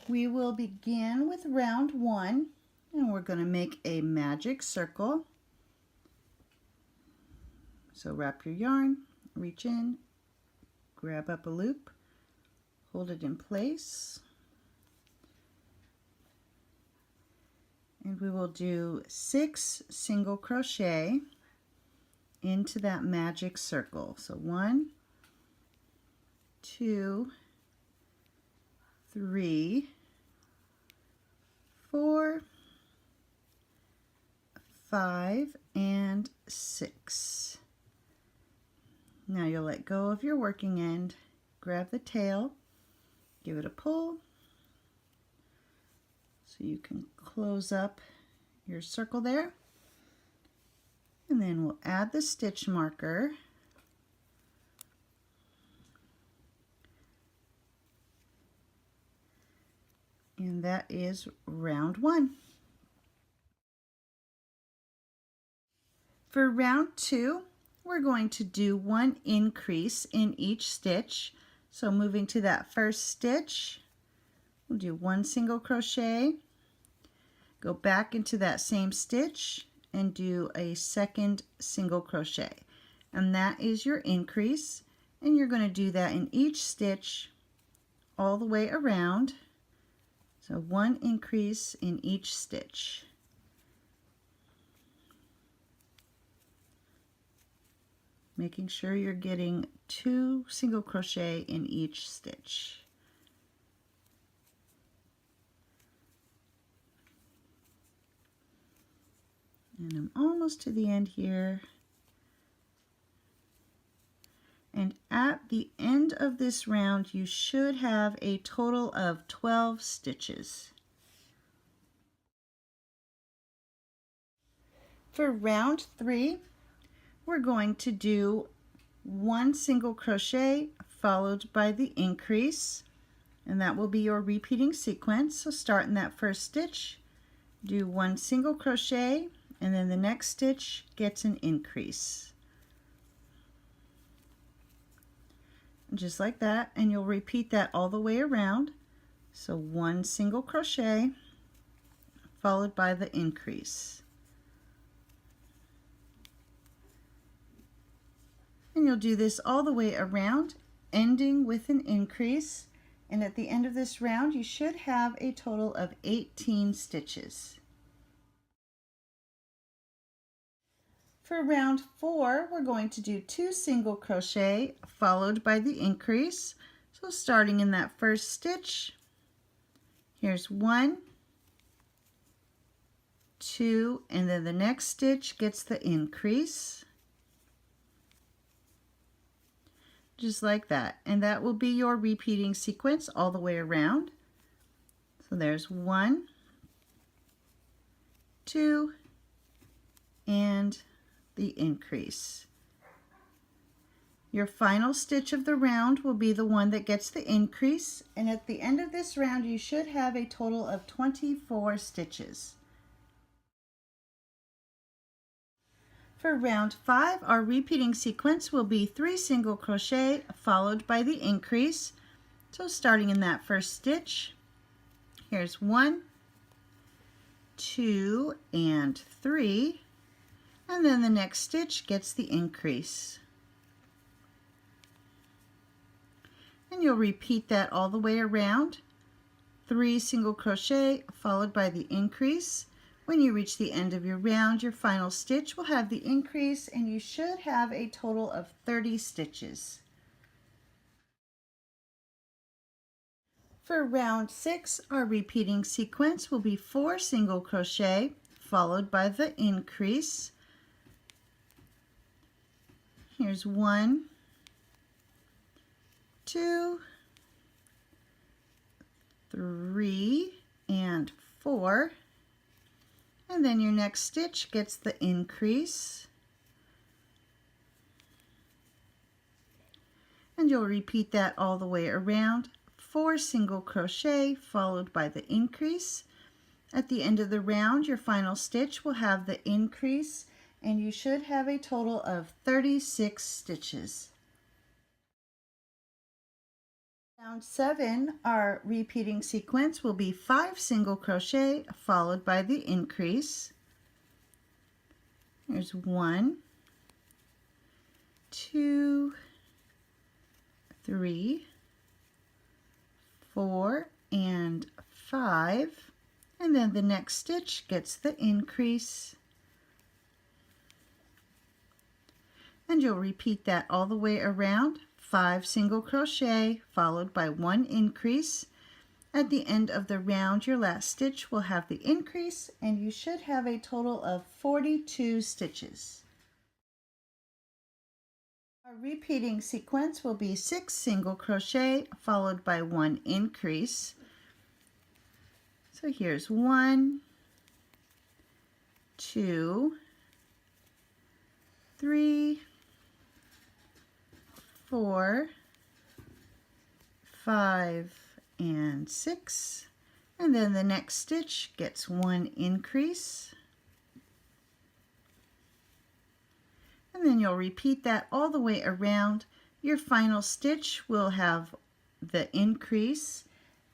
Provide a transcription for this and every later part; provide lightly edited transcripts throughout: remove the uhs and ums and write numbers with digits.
We will begin with round 1, and we're going to make a magic circle. So wrap your yarn, reach in, grab up a loop, hold it in place, and we will do 6 single crochet into that magic circle. So 1, 2, 3, 4, 5, and 6. Now you'll let go of your working end, grab the tail, give it a pull so you can close up your circle there, and then we'll add the stitch marker and that is round 1. For round 2, we're going to do 1 increase in each stitch. So moving to that first stitch, we'll do 1 single crochet, go back into that same stitch and do a second single crochet, and that is your increase, and you're going to do that in each stitch all the way around. So 1 increase in each stitch. Making sure you're getting 2 single crochet in each stitch. And I'm almost to the end here. And at the end of this round, you should have a total of 12 stitches. For round 3, we're going to do 1 single crochet followed by the increase, and that will be your repeating sequence. So start in that first stitch, do 1 single crochet, and then the next stitch gets an increase. Just like that, and you'll repeat that all the way around. So 1 single crochet followed by the increase. And you'll do this all the way around, ending with an increase, and at the end of this round you should have a total of 18 stitches. For round 4, we're going to do 2 single crochet followed by the increase. So starting in that first stitch, here's 1, 2, and then the next stitch gets the increase. Just like that, and that will be your repeating sequence all the way around. So there's 1, 2, and the increase. Your final stitch of the round will be the one that gets the increase, and at the end of this round you should have a total of 24 stitches. For round 5, our repeating sequence will be 3 single crochet followed by the increase. So starting in that first stitch, here's 1, 2, and 3, and then the next stitch gets the increase. And you'll repeat that all the way around. 3 single crochet followed by the increase. When you reach the end of your round, your final stitch will have the increase, and you should have a total of 30 stitches. For round 6, our repeating sequence will be 4 single crochet followed by the increase. Here's 1, 2, 3, and 4. And then your next stitch gets the increase. And you'll repeat that all the way around. 4 single crochet followed by the increase. At the end of the round, your final stitch will have the increase, and you should have a total of 36 stitches. Round 7, our repeating sequence will be 5 single crochet followed by the increase. There's 1, 2, 3, 4, and 5. And then the next stitch gets the increase. And you'll repeat that all the way around. 5 single crochet followed by 1 increase. At the end of the round, your last stitch will have the increase, and you should have a total of 42 stitches. Our repeating sequence will be 6 single crochet followed by 1 increase. So here's 1, 2, 3, 4, 5, and 6, and then the next stitch gets 1 increase, and then you'll repeat that all the way around. Your final stitch will have the increase,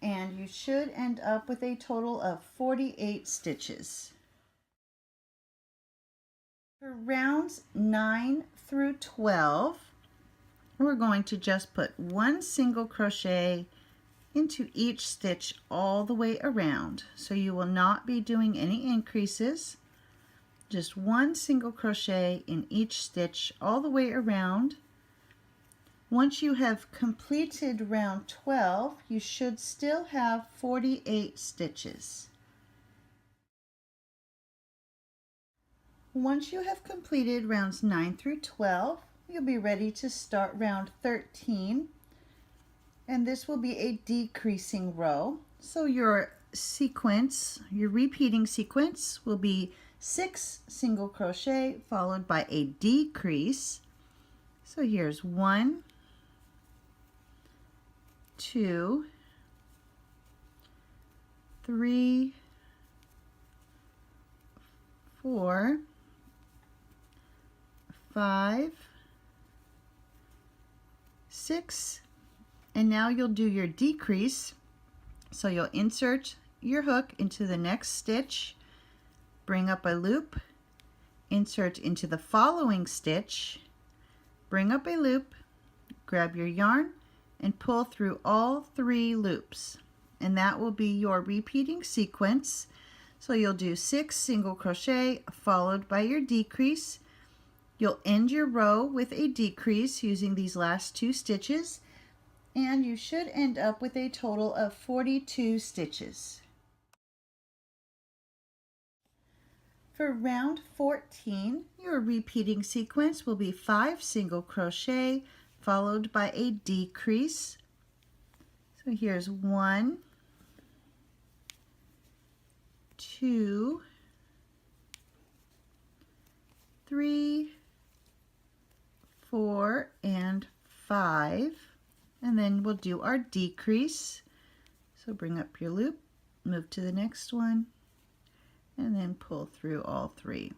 and you should end up with a total of 48 stitches. For rounds 9 through 12, we're going to just put 1 single crochet into each stitch all the way around. So you will not be doing any increases, just 1 single crochet in each stitch all the way around. Once you have completed round 12, you should still have 48 stitches. Once you have completed rounds 9 through 12, you'll be ready to start round 13, and this will be a decreasing row. So your sequence, your repeating sequence will be 6 single crochet followed by a decrease. So here's 1, 2, 3, 4, 5, 6, and now you'll do your decrease. So you'll insert your hook into the next stitch, bring up a loop, insert into the following stitch, bring up a loop, grab your yarn, and pull through all 3 loops. And that will be your repeating sequence. So you'll do 6 single crochet followed by your decrease. You'll end your row with a decrease using these last 2 stitches, and you should end up with a total of 42 stitches. For round 14, your repeating sequence will be 5 single crochet followed by a decrease. So here's 1, 2, 3, 4, and 5, and then we'll do our decrease. So bring up your loop, move to the next one, and then pull through all 3.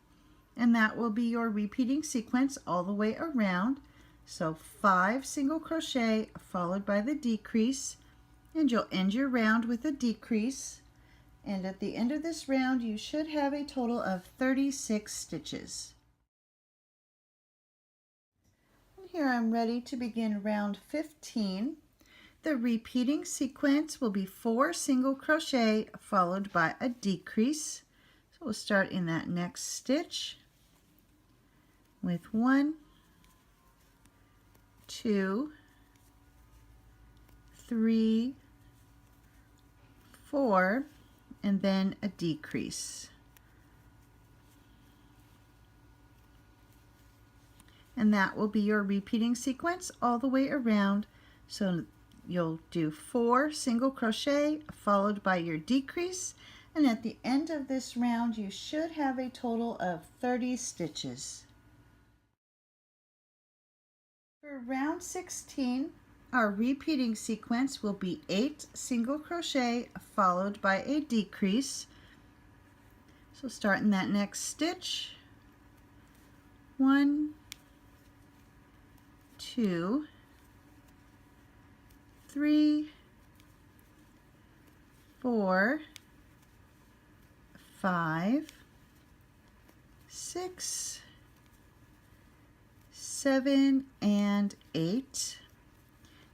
And that will be your repeating sequence all the way around. So 5 single crochet followed by the decrease, and you'll end your round with a decrease. And at the end of this round, you should have a total of 36 stitches. Here I'm ready to begin round 15. The repeating sequence will be 4 single crochet followed by a decrease. So we'll start in that next stitch with 1, 2, 3, 4, and then a decrease. And that will be your repeating sequence all the way around. So you'll do 4 single crochet followed by your decrease, and at the end of this round you should have a total of 30 stitches. For round 16, our repeating sequence will be 8 single crochet followed by a decrease. So start in that next stitch. 1, 2, 3, 4, 5, 6, 7, and 8.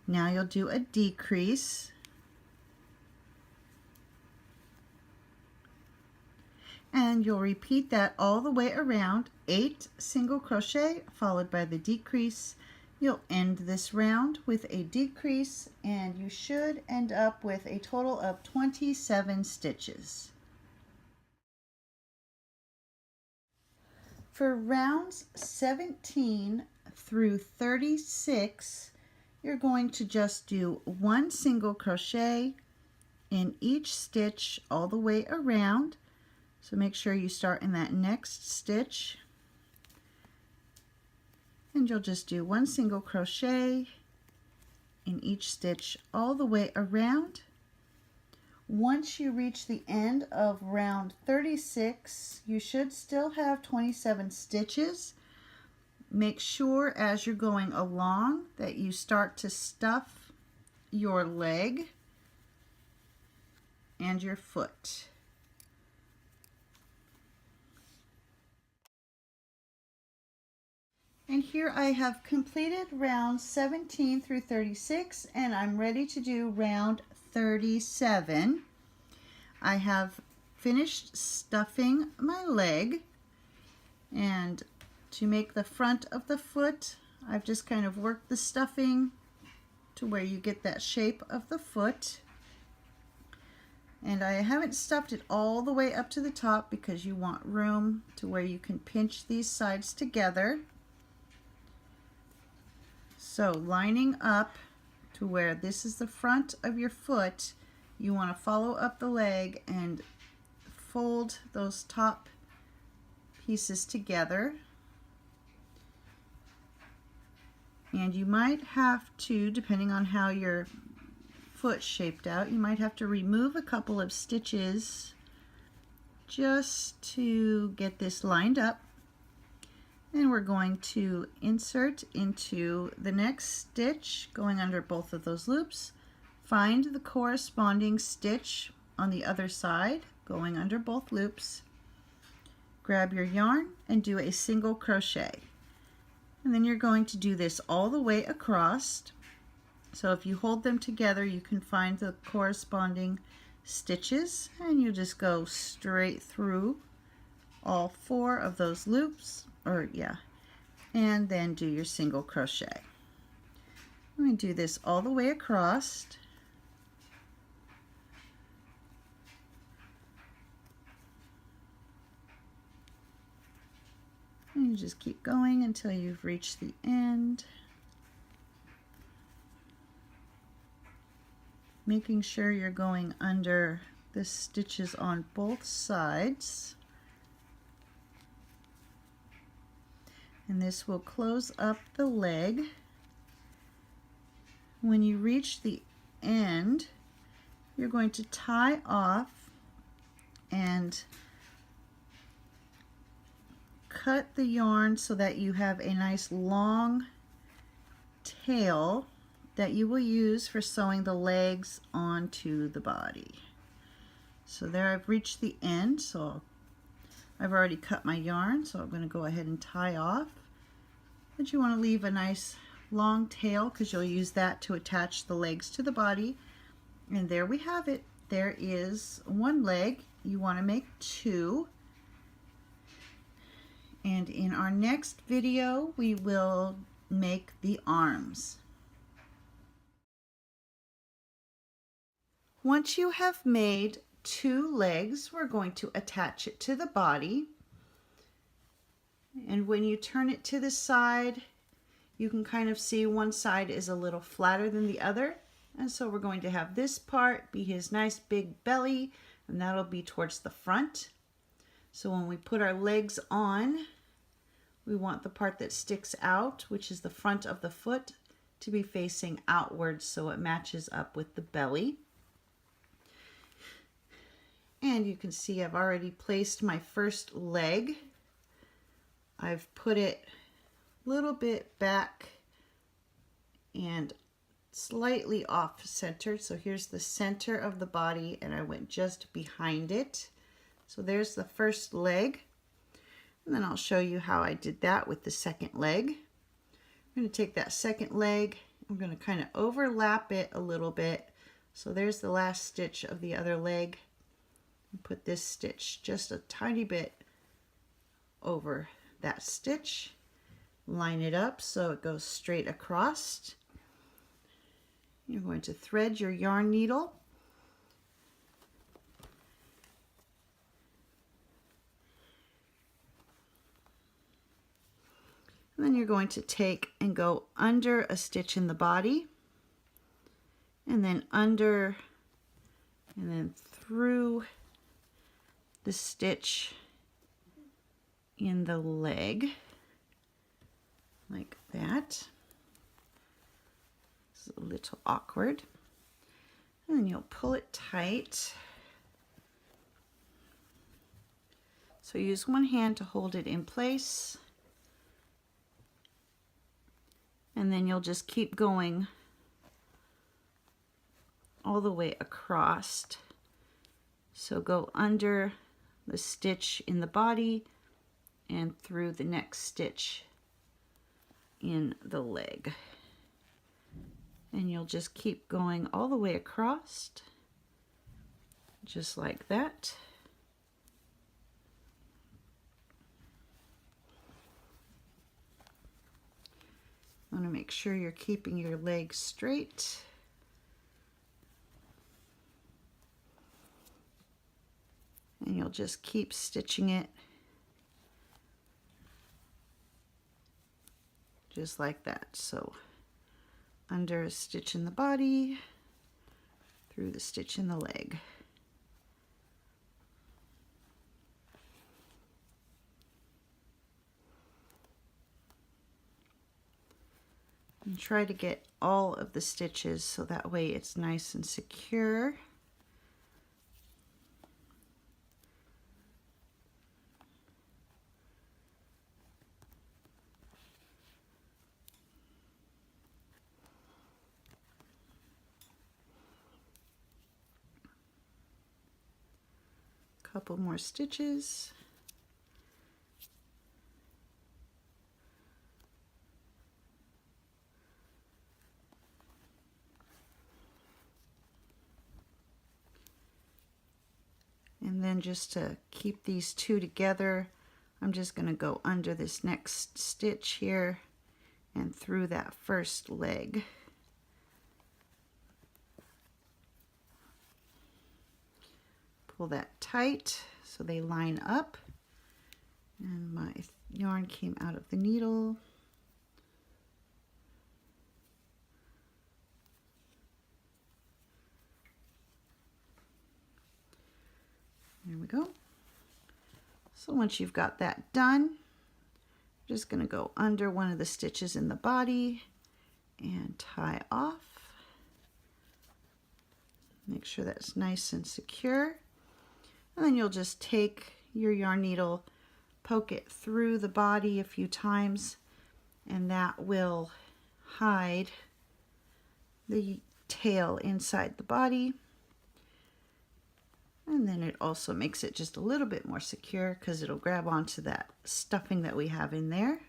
Now you'll do a decrease. And you'll repeat that all the way around, 8 single crochet followed by the decrease. You'll end this round with a decrease, and you should end up with a total of 27 stitches. For rounds 17 through 36, you're going to just do 1 single crochet in each stitch all the way around. So make sure you start in that next stitch, and you'll just do 1 single crochet in each stitch all the way around. Once you reach the end of round 36, you should still have 27 stitches. Make sure as you're going along that you start to stuff your leg and your foot. And here I have completed rounds 17 through 36, and I'm ready to do round 37. I have finished stuffing my leg, and to make the front of the foot, I've just kind of worked the stuffing to where you get that shape of the foot. And I haven't stuffed it all the way up to the top because you want room to where you can pinch these sides together. So lining up to where this is the front of your foot, you want to follow up the leg and fold those top pieces together. And you might have to, depending on how your foot shaped out, you might have to remove a couple of stitches just to get this lined up. And we're going to insert into the next stitch, going under both of those loops. Find the corresponding stitch on the other side, going under both loops. Grab your yarn and do a single crochet. And then you're going to do this all the way across. So if you hold them together, you can find the corresponding stitches, and you just go straight through all 4 of those loops, and then do your single crochet. I'm going to do this all the way across. And you just keep going until you've reached the end. Making sure you're going under the stitches on both sides. And this will close up the leg. When you reach the end, you're going to tie off and cut the yarn so that you have a nice long tail that you will use for sewing the legs onto the body. So there I've reached the end, so I've already cut my yarn, so I'm going to go ahead and tie off. But you want to leave a nice long tail because you'll use that to attach the legs to the body. And there we have it. There is one leg. You want to make 2. And in our next video, we will make the arms. Once you have made 2 legs, we're going to attach it to the body. And when you turn it to the side, you can kind of see one side is a little flatter than the other. And so we're going to have this part be his nice big belly, and that'll be towards the front. So when we put our legs on, we want the part that sticks out, which is the front of the foot, to be facing outwards so it matches up with the belly. And you can see I've already placed my first leg. I've put it a little bit back and slightly off center. So here's the center of the body and I went just behind it. So there's the first leg. And then I'll show you how I did that with the second leg. I'm going to take that second leg, I'm going to kind of overlap it a little bit. So there's the last stitch of the other leg. And put this stitch just a tiny bit over that stitch. Line it up so it goes straight across. You're going to thread your yarn needle. And then you're going to take and go under a stitch in the body, and then under, and then through the stitch in the leg, like that. It's a little awkward. And then you'll pull it tight. So use one hand to hold it in place. And then you'll just keep going all the way across. So go under the stitch in the body and through the next stitch in the leg. And you'll just keep going all the way across, just like that. You want to make sure you're keeping your legs straight. And you'll just keep stitching it just like that. So under a stitch in the body, through the stitch in the leg. And try to get all of the stitches so that way it's nice and secure. Couple more stitches. And then just to keep these two together, I'm just going to go under this next stitch here and through that first leg. Pull that tight so they line up. And my yarn came out of the needle. There we go. So once you've got that done, I'm just going to go under one of the stitches in the body and tie off. Make sure that's nice and secure. And then you'll just take your yarn needle, poke it through the body a few times, and that will hide the tail inside the body. And then it also makes it just a little bit more secure because it'll grab onto that stuffing that we have in there.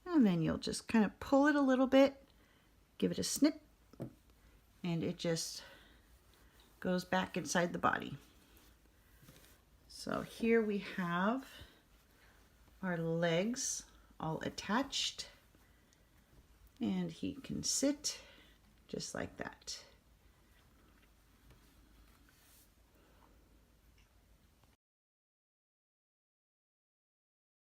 And then you'll just kind of pull it a little bit, give it a snip, and it just goes back inside the body. So here we have our legs all attached, and he can sit just like that.